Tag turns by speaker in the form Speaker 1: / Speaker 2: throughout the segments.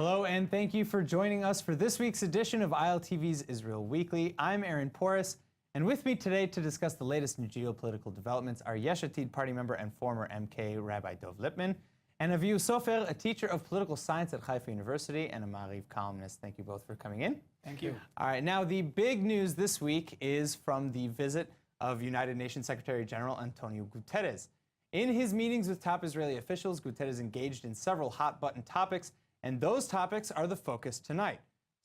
Speaker 1: Hello, and thank you for joining us for this week's edition of ILTV's Israel Weekly. I'm Aaron Porras, and with me today to discuss the latest in geopolitical developments are Yesh Atid party member and former MK Rabbi Dov Lipman, and Avihu Sofer, a teacher of political science at Haifa University and a Ma'ariv columnist. Thank you both for coming in.
Speaker 2: Thank you.
Speaker 1: All right, now the big news this week is from the visit of United Nations Secretary General Antonio Guterres. In his meetings with top Israeli officials, Guterres engaged in several hot-button topics, and those topics are the focus tonight.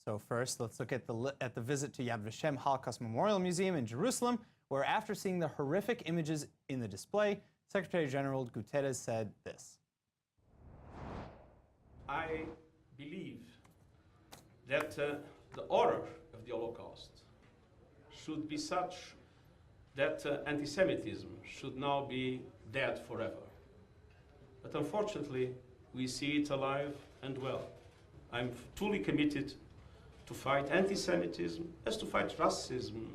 Speaker 1: So first, let's look at the visit to Yad Vashem Holocaust Memorial Museum in Jerusalem, where after seeing the horrific images in the display, Secretary General Guterres said this.
Speaker 3: I believe that the horror of the Holocaust should be such that anti-Semitism should now be dead forever. But unfortunately, we see it alive and well. I'm truly committed to fight anti-Semitism, as to fight racism,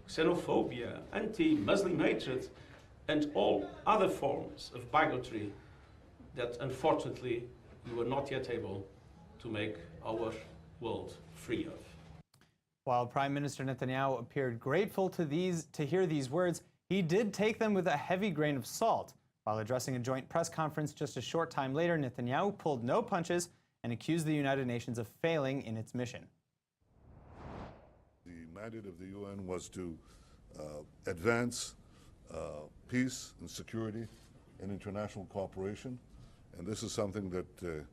Speaker 3: xenophobia, anti-Muslim hatred, and all other forms of bigotry that unfortunately we were not yet able to make our world free of.
Speaker 1: While Prime Minister Netanyahu appeared grateful to hear these words, he did take them with a heavy grain of salt. While addressing a joint press conference just a short time later, Netanyahu pulled no punches and accused the United Nations of failing in its mission.
Speaker 4: The mandate of the UN was to advance peace and security and international cooperation, and this is something that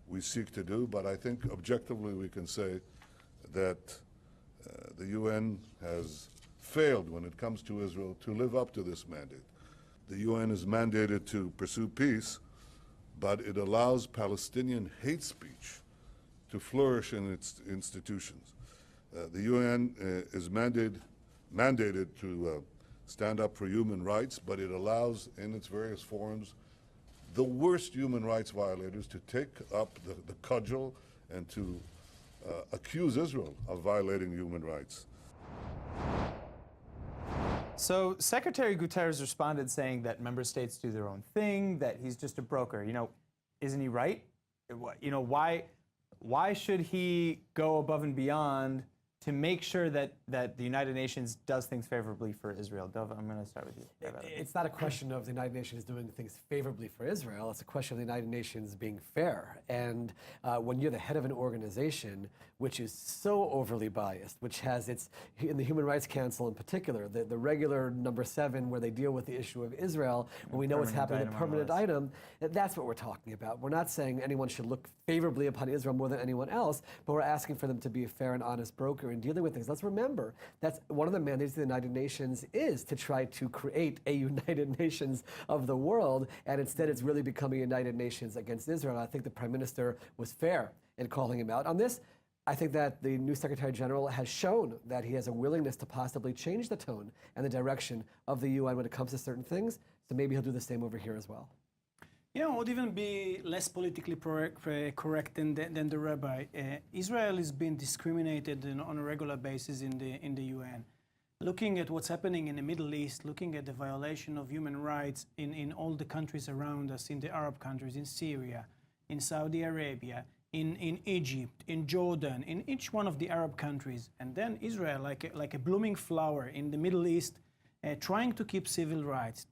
Speaker 4: we seek to do, but I think objectively we can say that the UN has failed when it comes to Israel to live up to this mandate. The UN is mandated to pursue peace, but it allows Palestinian hate speech to flourish in its institutions. The UN is mandated to stand up for human rights, but it allows in its various forums the worst human rights violators to take up the cudgel and to accuse Israel of violating human rights.
Speaker 1: So Secretary Guterres responded saying that member states do their own thing, that he's just a broker. You know, isn't he right? You know, why should he go above and beyond to make sure that the United Nations does things favorably for Israel? Dov, I'm going to start with you.
Speaker 2: It's not a question of the United Nations doing things favorably for Israel. It's a question of the United Nations being fair. And when you're the head of an organization which is so overly biased, which has its, in the Human Rights Council in particular, the regular number 7 where they deal with the issue of Israel, when we know what's happening, a permanent item, that's what we're talking about. We're not saying anyone should look favorably upon Israel more than anyone else, but we're asking for them to be a fair and honest broker in dealing with things. Let's remember, that's one of the mandates of the United Nations is to try to create a United Nations of the world, and instead it's really becoming a United Nations against Israel. And I think the Prime Minister was fair in calling him out on this. I think that the new Secretary General has shown that he has a willingness to possibly change the tone and the direction of the UN when it comes to certain things, so maybe he'll do the same over here as well.
Speaker 5: Yeah, it would even be less politically correct than the rabbi. Israel is being discriminated on a regular basis in the UN. Looking at what's happening in the Middle East, looking at the violation of human rights in all the countries around us, in the Arab countries, in Syria, in Saudi Arabia, in Egypt, in Jordan, in each one of the Arab countries, and then Israel, like a blooming flower in the Middle East, trying to keep civil rights,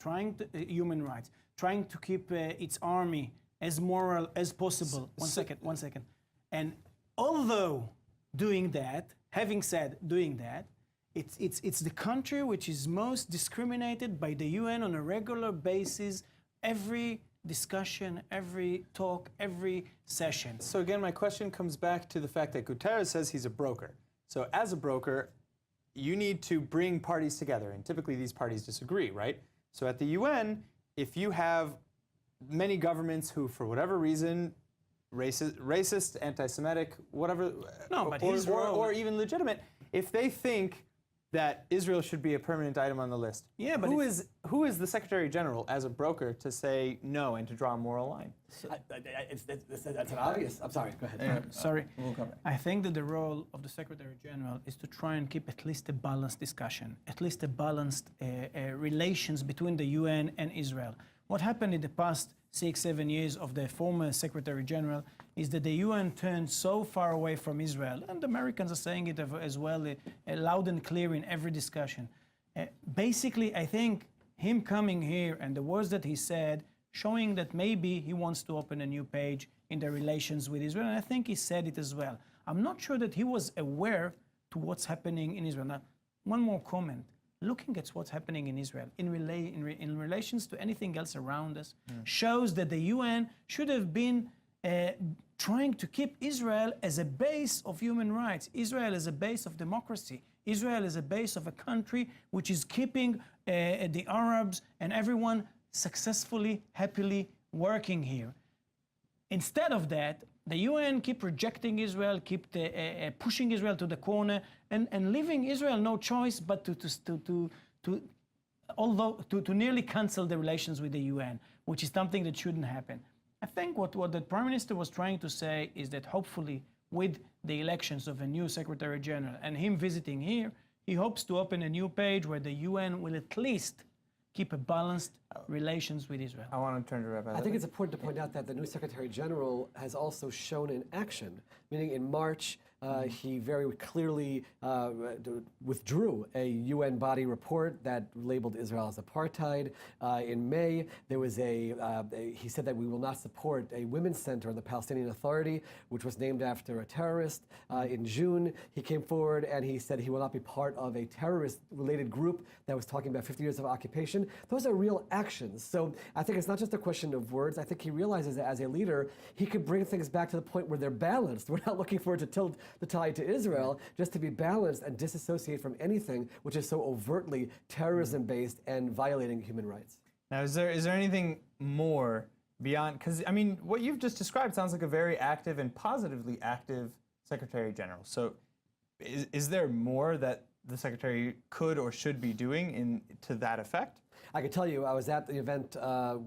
Speaker 5: human rights, trying to keep its army as moral as possible. One second. And although doing that, having said doing that, it's the country which is most discriminated by the UN on a regular basis, every discussion, every talk, every session.
Speaker 1: So again, my question comes back to the fact that Guterres says he's a broker. So as a broker, you need to bring parties together, and typically these parties disagree, right? So at the UN, if you have many governments who, for whatever reason, racist, anti-Semitic, whatever,
Speaker 5: no, but
Speaker 1: or even legitimate, if they think that Israel should be a permanent item on the list,
Speaker 5: yeah, but
Speaker 1: who is the Secretary General as a broker to say no and to draw a moral line?
Speaker 2: So, that's an obvious. I'm sorry. Go ahead.
Speaker 5: Sorry. I think that the role of the Secretary General is to try and keep at least a balanced discussion, at least a balanced relations between the UN and Israel. what happened in the past 6-7 years of the former Secretary General is that the UN turned so far away from Israel, and the Americans are saying it as well, loud and clear in every discussion. Basically, I think him coming here and the words that he said, showing that maybe he wants to open a new page in the relations with Israel, and I think he said it as well. I'm not sure that he was aware to what's happening in Israel. Now, one more comment. Looking at what's happening in Israel in relations to anything else around us shows that the UN should have been trying to keep Israel as a base of human rights, Israel as a base of democracy, Israel as a base of a country which is keeping the Arabs and everyone successfully, happily working here. Instead of that, the UN keep rejecting Israel, keep pushing Israel to the corner, and leaving Israel no choice but to nearly cancel the relations with the UN, which is something that shouldn't happen. I think what the Prime Minister was trying to say is that hopefully with the elections of a new Secretary General and him visiting here, he hopes to open a new page where the UN will at least keep a balanced relations with Israel.
Speaker 1: I want to turn to Rabbi.
Speaker 2: I think it's important to point out that the new Secretary General has also shown in action, meaning in March, he very clearly withdrew a UN body report that labeled Israel as apartheid. In May, there was he said that we will not support a women's center in the Palestinian Authority, which was named after a terrorist. In June, he came forward and he said he will not be part of a terrorist-related group that was talking about 50 years of occupation. Those are real actions. So I think it's not just a question of words. I think he realizes that as a leader, he could bring things back to the point where they're balanced. We're not looking for it to tilt the tide to Israel, just to be balanced and disassociate from anything which is so overtly terrorism-based and violating human rights.
Speaker 1: Now, is there anything more beyond? Because I mean, what you've just described sounds like a very active and positively active Secretary General. So, is there more that the Secretary could or should be doing to that effect?
Speaker 2: I can tell you, I was at the event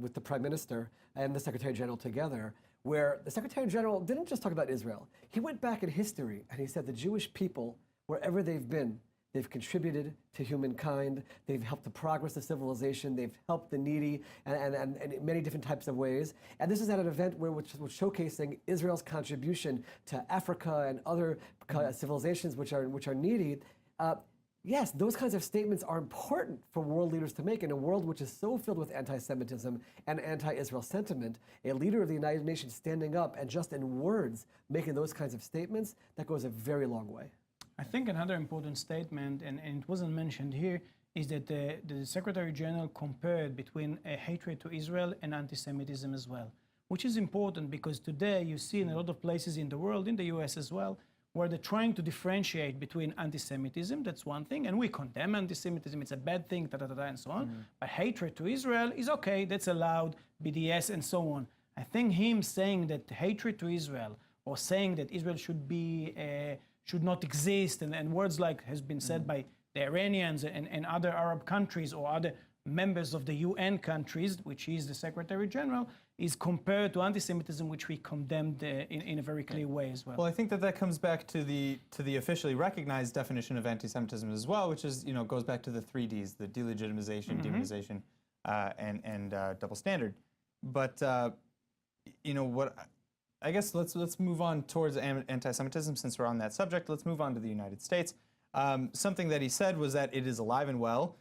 Speaker 2: with the Prime Minister and the Secretary General together, where the Secretary General didn't just talk about Israel. He went back in history and he said the Jewish people, wherever they've been, they've contributed to humankind, they've helped the progress of civilization, they've helped the needy, and in many different types of ways. And this is at an event which was showcasing Israel's contribution to Africa and other civilizations which are needy. Yes, those kinds of statements are important for world leaders to make in a world which is so filled with anti-Semitism and anti-Israel sentiment. A leader of the United Nations standing up and just in words making those kinds of statements, that goes a very long way.
Speaker 5: I think another important statement, and it wasn't mentioned here, is that the Secretary General compared between a hatred to Israel and anti-Semitism as well, which is important because today you see in a lot of places in the world, in the US as well, where they're trying to differentiate between anti-Semitism, that's one thing, and we condemn anti-Semitism, it's a bad thing, and so on. But hatred to Israel is okay, that's allowed, BDS and so on. I think him saying that hatred to Israel, or saying that Israel should not exist, and words like has been said by the Iranians and other Arab countries or other members of the UN countries, which is the Secretary General, is compared to anti-Semitism, which we condemned in a very clear way as well.
Speaker 1: Well, I think that comes back to the officially recognized definition of anti-Semitism as well, which is goes back to the 3 Ds: the delegitimization, demonization, and double standard. But what I guess let's move on towards anti-Semitism since we're on that subject. Let's move on to the United States. Something that he said was that it is alive and well,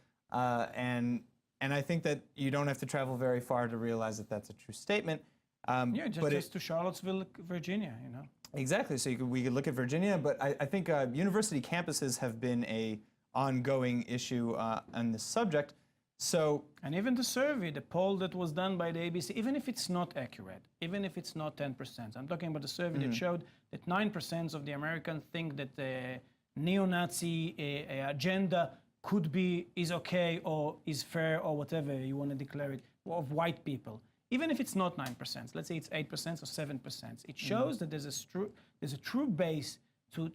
Speaker 1: and I think that you don't have to travel very far to realize that that's a true statement.
Speaker 5: Just to Charlottesville, Virginia,
Speaker 1: Exactly. So we could look at Virginia, but I think university campuses have been a ongoing issue on this subject. So,
Speaker 5: and even the survey, the poll that was done by the ABC, even if it's not accurate, even if it's not 10%, I'm talking about the survey that showed that 9% of the Americans think that the neo-Nazi agenda is okay or is fair or whatever you want to declare it, of white people. Even if it's not 9%, let's say it's 8% or 7%, it shows that there's a true base to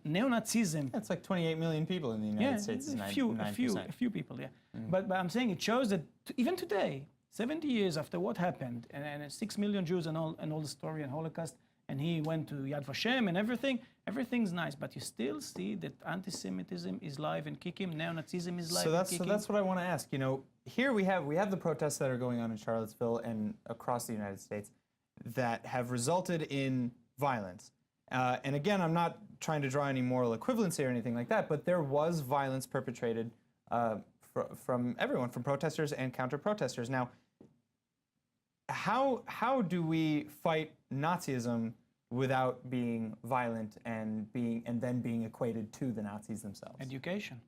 Speaker 5: neo-Nazism.
Speaker 1: It's like 28 million people in the United States.
Speaker 5: A few people, yeah. But I'm saying it shows that even today, 70 years after what happened, and 6 million Jews and all the story and Holocaust, and he went to Yad Vashem and everything. Everything's nice, but you still see that anti-Semitism is live and kicking. Neo-Nazism is live and kicking.
Speaker 1: So that's what I want to ask. You know, here we have the protests that are going on in Charlottesville and across the United States that have resulted in violence. And again, I'm not trying to draw any moral equivalency or anything like that, but there was violence perpetrated from everyone, from protesters and counter-protesters. Now, how do we fight Nazism without being violent and then being equated to the Nazis themselves?
Speaker 5: Education.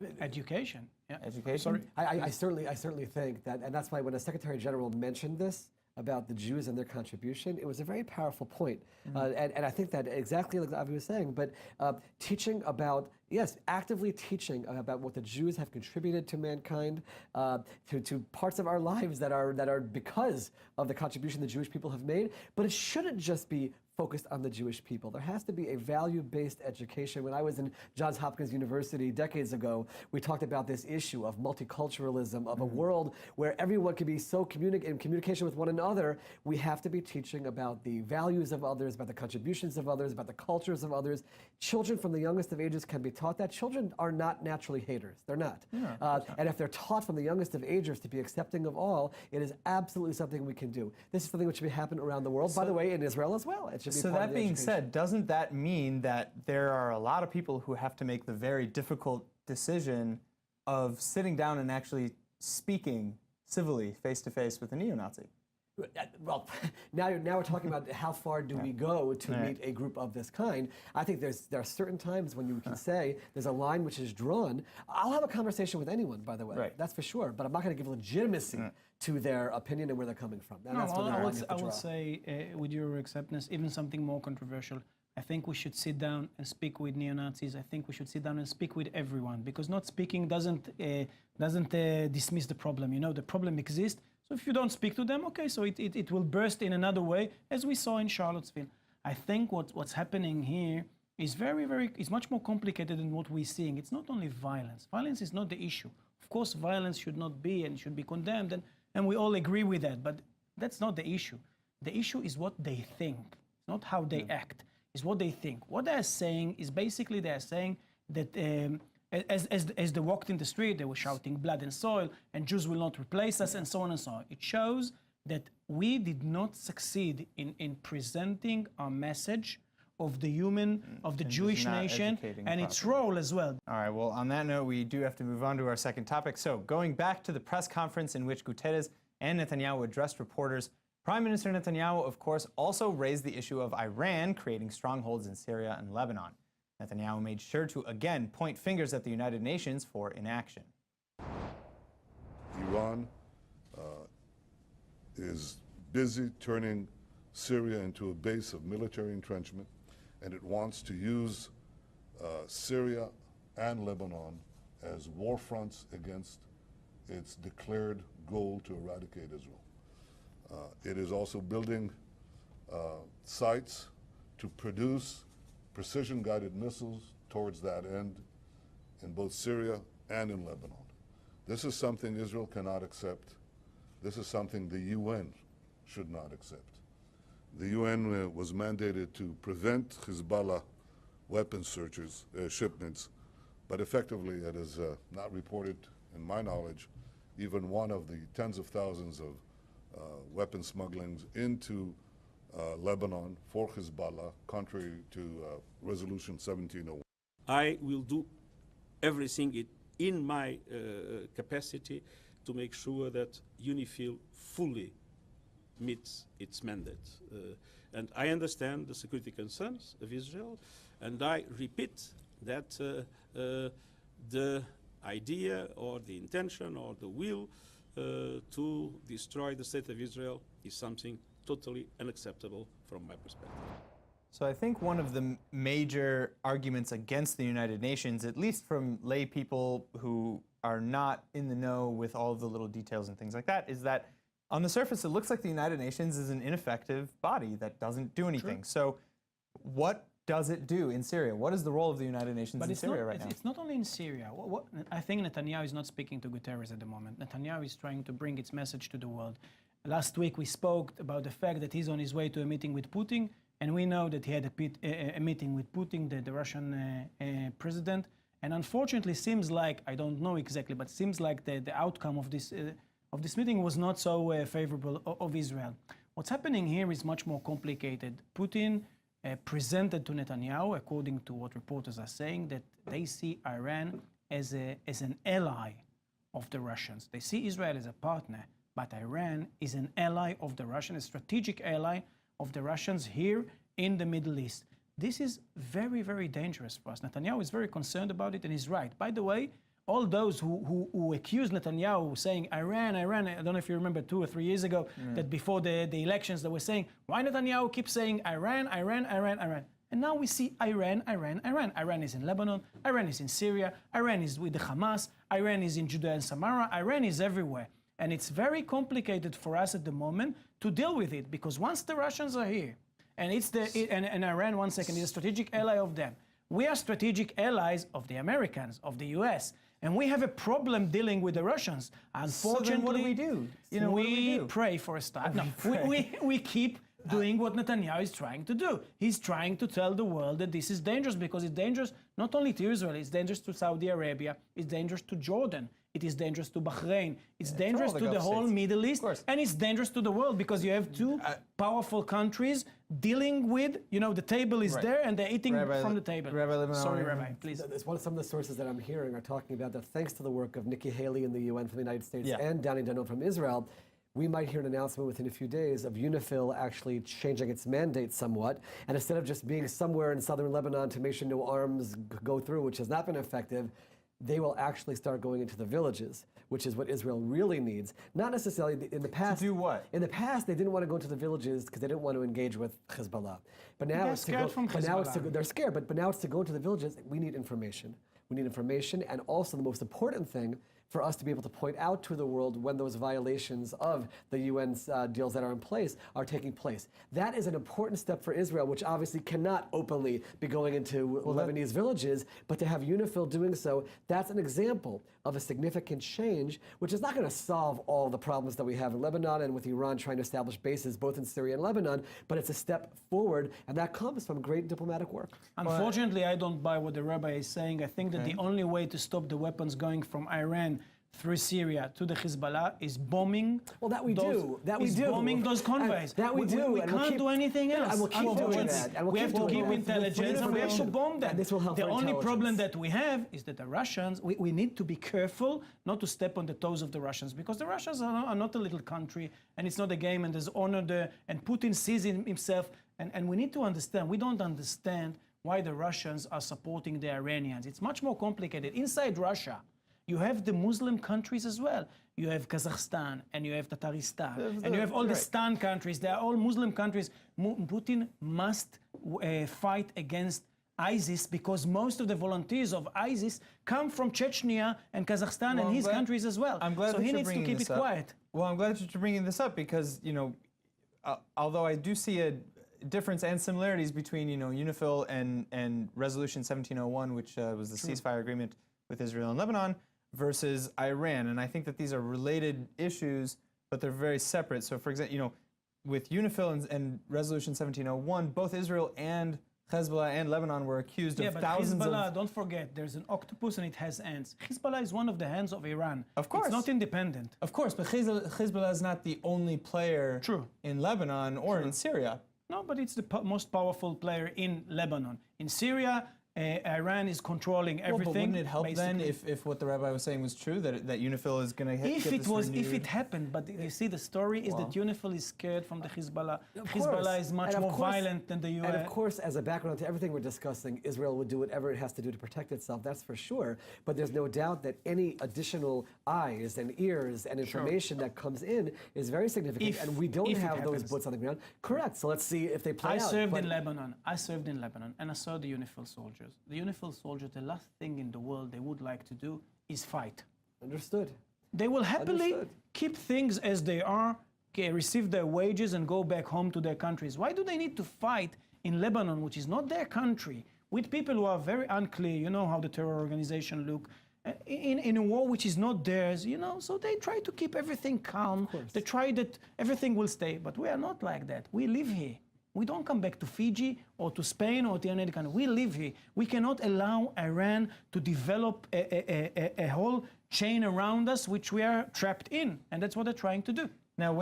Speaker 5: Yeah.
Speaker 1: Education?
Speaker 5: Sorry.
Speaker 2: I certainly think that, and that's why when the Secretary General mentioned this about the Jews and their contribution, it was a very powerful point. And I think that exactly like Avi was saying, but teaching about, yes, actively teaching about what the Jews have contributed to mankind, to parts of our lives that are because of the contribution the Jewish people have made, but it shouldn't just be focused on the Jewish people. There has to be a value-based education. When I was in Johns Hopkins University decades ago, we talked about this issue of multiculturalism, of a world where everyone can be so in communication with one another. We have to be teaching about the values of others, about the contributions of others, about the cultures of others. Children from the youngest of ages can be taught that. Children are not naturally haters. They're not. And if they're taught from the youngest of ages to be accepting of all, it is absolutely something we can do. This is something which should be happening around the world, by the way, in Israel as well.
Speaker 1: So that being said, doesn't that mean that there are a lot of people who have to make the very difficult decision of sitting down and actually speaking civilly, face-to-face with a neo-Nazi?
Speaker 2: Well, now we're talking about how far do we go to meet a group of this kind. I think there are certain times when you can say there's a line which is drawn. I'll have a conversation with anyone, by the way, that's for sure, but I'm not going to give legitimacy to their opinion and where they're coming from. And that's
Speaker 5: I would say, with your acceptance, even something more controversial. I think we should sit down and speak with neo-Nazis. I think we should sit down and speak with everyone, because not speaking doesn't dismiss the problem. You know, the problem exists. So if you don't speak to them, okay, so it will burst in another way, as we saw in Charlottesville. I think what's happening here is is much more complicated than what we're seeing. It's not only violence. Violence is not the issue. Of course, violence should not be and should be condemned, and we all agree with that, but that's not the issue. The issue is what they think. It's not how they act. It's what they think. What they're saying is basically they're saying that as they walked in the street, they were shouting blood and soil, and Jews will not replace us, and so on and so on. It shows that we did not succeed in presenting our message of the Jewish nation and its role as well.
Speaker 1: All right, well, on that note, we do have to move on to our second topic. So going back to the press conference in which Guterres and Netanyahu addressed reporters, Prime Minister Netanyahu, of course, also raised the issue of Iran creating strongholds in Syria and Lebanon. Netanyahu made sure to again point fingers at the United Nations for inaction.
Speaker 4: Iran is busy turning Syria into a base of military entrenchment, and it wants to use Syria and Lebanon as war fronts against its declared goal to eradicate Israel. It is also building sites to produce precision-guided missiles towards that end in both Syria and in Lebanon. This is something Israel cannot accept. This is something the UN should not accept. The UN was mandated to prevent Hezbollah weapons shipments, but effectively it has not reported, in my knowledge, even one of the tens of thousands of weapon smugglings into Lebanon for Hezbollah, contrary to Resolution 1701.
Speaker 3: I will do everything in my capacity to make sure that UNIFIL fully meets its mandate. And I understand the security concerns of Israel, and I repeat that the idea or the intention or the will to destroy the state of Israel is something totally unacceptable from my perspective.
Speaker 1: So I think one of the major arguments against the United Nations, at least from lay people who are not in the know with all of the little details and things like that, is that on the surface it looks like the United Nations is an ineffective body that doesn't do anything. True. So what does it do in Syria? What is the role of the United Nations in Syria right now?
Speaker 5: It's not only in Syria. I think Netanyahu is not speaking to Guterres at the moment. Netanyahu is trying to bring its message to the world. Last week we spoke about the fact that he's on his way to a meeting with Putin. And we know that he had a meeting with Putin, the Russian president. And unfortunately, seems like, I don't know exactly, but seems like the outcome of this meeting was not so favorable of Israel. What's happening here is much more complicated. Putin presented to Netanyahu, according to what reporters are saying, that they see Iran as an ally of the Russians. They see Israel as a partner, but Iran is an ally of the Russians, a strategic ally of the Russians here in the Middle East. This is very, very dangerous for us. Netanyahu is very concerned about it, and he's right. By the way, all those who accuse Netanyahu saying Iran, I don't know if you remember 2 or 3 years ago, that before the elections they were saying, why Netanyahu keeps saying Iran. And now we see Iran. Iran is in Lebanon, Iran is in Syria, Iran is with the Hamas, Iran is in Judea and Samaria, Iran is everywhere. And it's very complicated for us at the moment to deal with it, because once the Russians are here, and and Iran, one second, is a strategic ally of them. We are strategic allies of the Americans, of the US, and we have a problem dealing with the Russians. Unfortunately,
Speaker 1: so then what do we do?
Speaker 5: We pray for a start. No, we keep doing what Netanyahu is trying to do. He's trying to tell the world that this is dangerous, because it's dangerous not only to Israel, it's dangerous to Saudi Arabia, it's dangerous to Jordan, it is dangerous to Bahrain, it's dangerous to the whole Middle East, and it's dangerous to the world, because you have two powerful countries dealing with, the table is there and they're eating from the table. Sorry, Rabbi, please.
Speaker 2: Some of the sources that I'm hearing are talking about that thanks to the work of Nikki Haley in the UN from the United States and Danny Danon from Israel, we might hear an announcement within a few days of UNIFIL actually changing its mandate somewhat. And instead of just being somewhere in southern Lebanon to make sure no arms go through, which has not been effective, they will actually start going into the villages, which is what Israel really needs. Not necessarily in the past.
Speaker 1: To do what?
Speaker 2: In the past, they didn't want to go into the villages because they didn't want to engage with Hezbollah. But now
Speaker 5: They're
Speaker 2: it's
Speaker 5: scared from Hezbollah.
Speaker 2: they're scared, but now it's to go into the villages. We need information. We need information, and also the most important thing for us to be able to point out to the world when those violations of the UN's deals that are in place are taking place. That is an important step for Israel, which obviously cannot openly be going into Lebanese villages, but to have UNIFIL doing so, that's an example of a significant change, which is not going to solve all the problems that we have in Lebanon and with Iran trying to establish bases both in Syria and Lebanon, but it's a step forward, and that comes from great diplomatic work.
Speaker 5: Unfortunately, I don't buy what the rabbi is saying. I think that the only way to stop the weapons going from Iran through Syria to the Hezbollah is bombing.
Speaker 2: Well, that we do.
Speaker 5: Bombing those convoys.
Speaker 2: That we do.
Speaker 5: We can't do anything else.
Speaker 2: And we'll keep doing that. And
Speaker 5: we have to keep intelligence, and we have to bomb them.
Speaker 2: And this will help
Speaker 5: the
Speaker 2: our
Speaker 5: only
Speaker 2: intelligence.
Speaker 5: problem that we have is that the Russians, we need to be careful not to step on the toes of the Russians, because the Russians are not a little country, and it's not a game, and there's honor there, and Putin sees in himself, and we need to understand, we don't understand why the Russians are supporting the Iranians. It's much more complicated. Inside Russia, you have the Muslim countries as well. You have Kazakhstan, and you have Tatarstan, and you have all the Stan countries. They are all Muslim countries. Putin must fight against ISIS, because most of the volunteers of ISIS come from Chechnya and Kazakhstan and his countries as well.
Speaker 1: I'm glad
Speaker 5: so
Speaker 1: that
Speaker 5: he
Speaker 1: you're
Speaker 5: needs to
Speaker 1: bringing
Speaker 5: keep
Speaker 1: this
Speaker 5: it
Speaker 1: up.
Speaker 5: quiet.
Speaker 1: Well, I'm glad that you're bringing this up, because, although I do see a difference and similarities between, UNIFIL and Resolution 1701, which was the ceasefire agreement with Israel and Lebanon, versus Iran. And I think that these are related issues, but they're very separate. So, for example, with UNIFIL and Resolution 1701, both Israel and Hezbollah and Lebanon were accused of
Speaker 5: but
Speaker 1: thousands
Speaker 5: Hezbollah, don't forget, there's an octopus and it has ends. Hezbollah is one of the hands of Iran.
Speaker 1: Of course.
Speaker 5: It's not independent.
Speaker 1: Of course, but Hezbollah is not the only player in Lebanon or in Syria.
Speaker 5: No, but it's the most powerful player in Lebanon. In Syria, Iran is controlling everything.
Speaker 1: But wouldn't it help then
Speaker 5: basically.
Speaker 1: if what the rabbi was saying was true, that UNIFIL is going to hit?
Speaker 5: If it happened, but you see, the story is that UNIFIL is scared from the Hezbollah. Hezbollah is much more violent than the UN.
Speaker 2: And of course, as a background to everything we're discussing, Israel would do whatever it has to do to protect itself, that's for sure. But there's no doubt that any additional eyes and ears and information that comes in is very significant. And we don't have those boots on the ground. Correct. So let's see if they play out.
Speaker 5: I served in Lebanon, and I saw the UNIFIL soldiers. The UNIFIL soldiers, the last thing in the world they would like to do is fight.
Speaker 2: Understood.
Speaker 5: They will happily keep things as they are, receive their wages and go back home to their countries. Why do they need to fight in Lebanon, which is not their country, with people who are very unclear? You know how the terror organization look. In a war which is not theirs, so they try to keep everything calm. They try that everything will stay, but we are not like that. We live here. we don't come back to Fiji or to Spain or to any other country. We live here. We cannot allow Iran to develop a whole chain around us, which we are trapped in, and that's what they're trying to do.
Speaker 1: Now,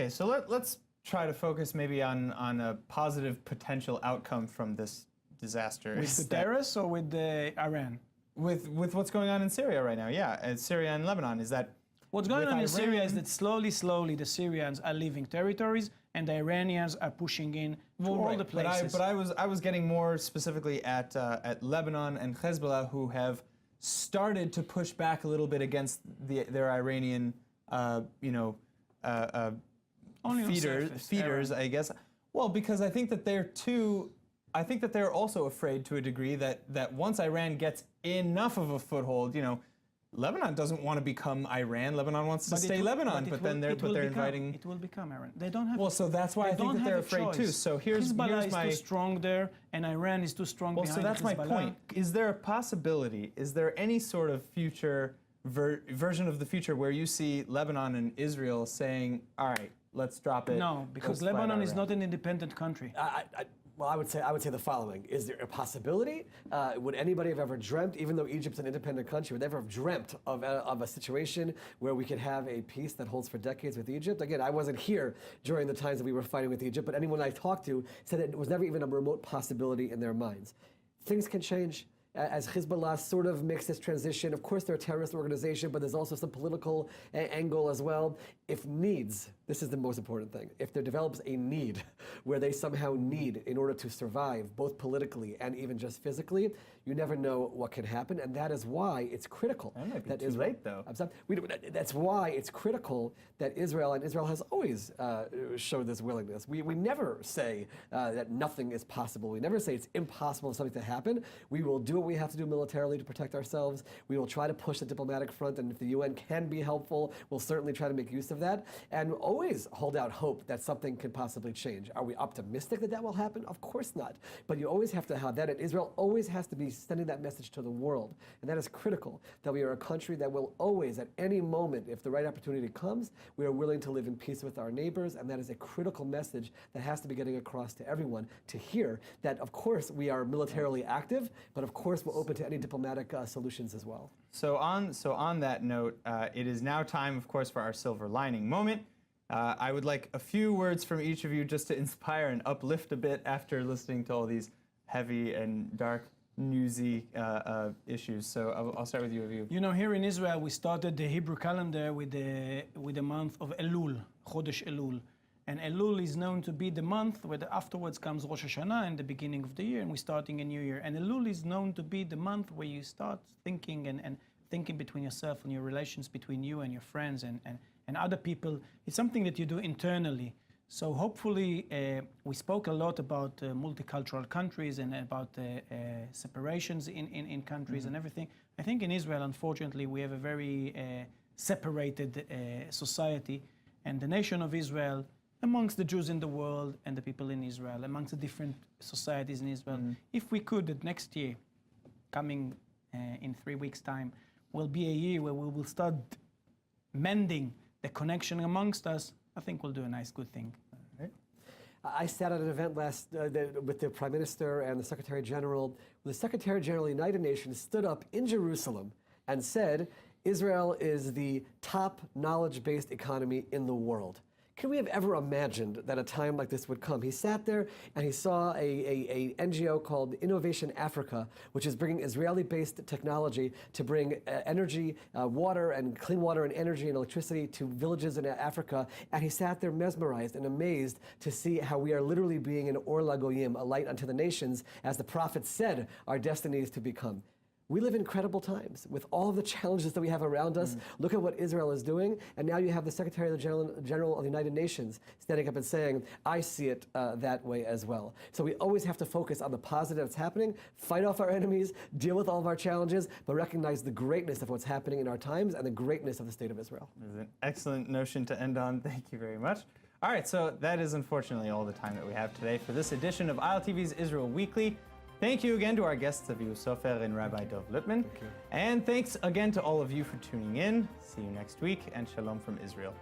Speaker 1: so let's try to focus maybe on a positive potential outcome from this disaster.
Speaker 5: With Guterres or with Iran?
Speaker 1: With what's going on in Syria right now, Syria and Lebanon, is that
Speaker 5: what's going on in Syria is
Speaker 1: Iran-
Speaker 5: that slowly the Syrians are leaving territories and the Iranians are pushing in to all the places.
Speaker 1: But I was getting more specifically at Lebanon and Hezbollah, who have started to push back a little bit against their Iranian,
Speaker 5: Only on surface,
Speaker 1: feeders, I guess. Well, because I think that they're also afraid to a degree that once Iran gets enough of a foothold, Lebanon doesn't want to become Iran. Lebanon wants to stay Lebanon, but they're inviting.
Speaker 5: It will become Iran. They don't have.
Speaker 1: Well, so that's why I think that they're afraid too. So
Speaker 5: Hezbollah
Speaker 1: here's my.
Speaker 5: is too strong there, and Iran is too strong
Speaker 1: Well,
Speaker 5: behind
Speaker 1: so that's my
Speaker 5: Hezbollah.
Speaker 1: point. Is there a possibility? Is there any sort of future version of the future where you see Lebanon and Israel saying, "All right, let's drop it"?
Speaker 5: No, because
Speaker 1: let's fight
Speaker 5: Lebanon is
Speaker 1: Iran"?
Speaker 5: not an independent country.
Speaker 2: Well, I would say the following: is there a possibility? Would anybody have ever dreamt, even though Egypt's an independent country, would they ever have dreamt of a situation where we could have a peace that holds for decades with Egypt? Again, I wasn't here during the times that we were fighting with Egypt, but anyone I talked to said that it was never even a remote possibility in their minds. Things can change. As Hezbollah sort of makes this transition, of course they're a terrorist organization, but there's also some political angle as well. If needs, this is the most important thing, if there develops a need where they somehow need in order to survive, both politically and even just physically, you never know what can happen, and that is why it's critical.
Speaker 1: That might be too
Speaker 2: Israel,
Speaker 1: late, though.
Speaker 2: That's why it's critical that Israel has always showed this willingness. We never say that nothing is possible. We never say it's impossible for something to happen. We will do what we have to do militarily to protect ourselves. We will try to push the diplomatic front, and if the UN can be helpful, we'll certainly try to make use of that, and always hold out hope that something could possibly change. Are we optimistic that that will happen? Of course not. But you always have to have that, and Israel always has to be sending that message to the world, and that is critical, that we are a country that will always, at any moment, if the right opportunity comes, we are willing to live in peace with our neighbors, and that is a critical message that has to be getting across to everyone to hear that, of course, we are militarily active, but of course, we're open to any diplomatic solutions as well.
Speaker 1: So on that note, it is now time, of course, for our silver lining moment. I would like a few words from each of you just to inspire and uplift a bit after listening to all these heavy and dark, newsy issues. So I'll start with you, Aviv.
Speaker 5: You know, here in Israel, we started the Hebrew calendar with the month of Elul, Chodesh Elul. And Elul is known to be the month where afterwards comes Rosh Hashanah and the beginning of the year, and we're starting a new year. And Elul is known to be the month where you start thinking and thinking between yourself and your relations between you and your friends and other people. It's something that you do internally. So hopefully, we spoke a lot about multicultural countries and about separations in countries and everything. I think in Israel, unfortunately, we have a very separated society. And the nation of Israel, amongst the Jews in the world and the people in Israel, amongst the different societies in Israel, if we could, that next year, coming in 3 weeks' time, will be a year where we will start mending the connection amongst us, I think we'll do a nice, good thing.
Speaker 2: I sat at an event with the Prime Minister and the Secretary General. The Secretary General of the United Nations stood up in Jerusalem and said, Israel is the top knowledge-based economy in the world. Can we have ever imagined that a time like this would come? He sat there and he saw a NGO called Innovation Africa, which is bringing Israeli-based technology to bring energy, water, and clean water and energy and electricity to villages in Africa. And he sat there mesmerized and amazed to see how we are literally being an Or LaGoyim, a light unto the nations, as the prophet said our destiny is to become. We live in incredible times with all of the challenges that we have around us. Look at what Israel is doing, and now you have the Secretary General of the United Nations standing up and saying, I see it that way as well. So we always have to focus on the positive that's happening, fight off our enemies, deal with all of our challenges, but recognize the greatness of what's happening in our times and the greatness of the state of Israel.
Speaker 1: This is an excellent notion to end on. Thank you very much. All right, so that is unfortunately all the time that we have today for this edition of ILTV's Israel Weekly. Thank you again to our guests, Aviv Sofer and Rabbi Dov Lipman. And thanks again to all of you for tuning in. See you next week, and shalom from Israel.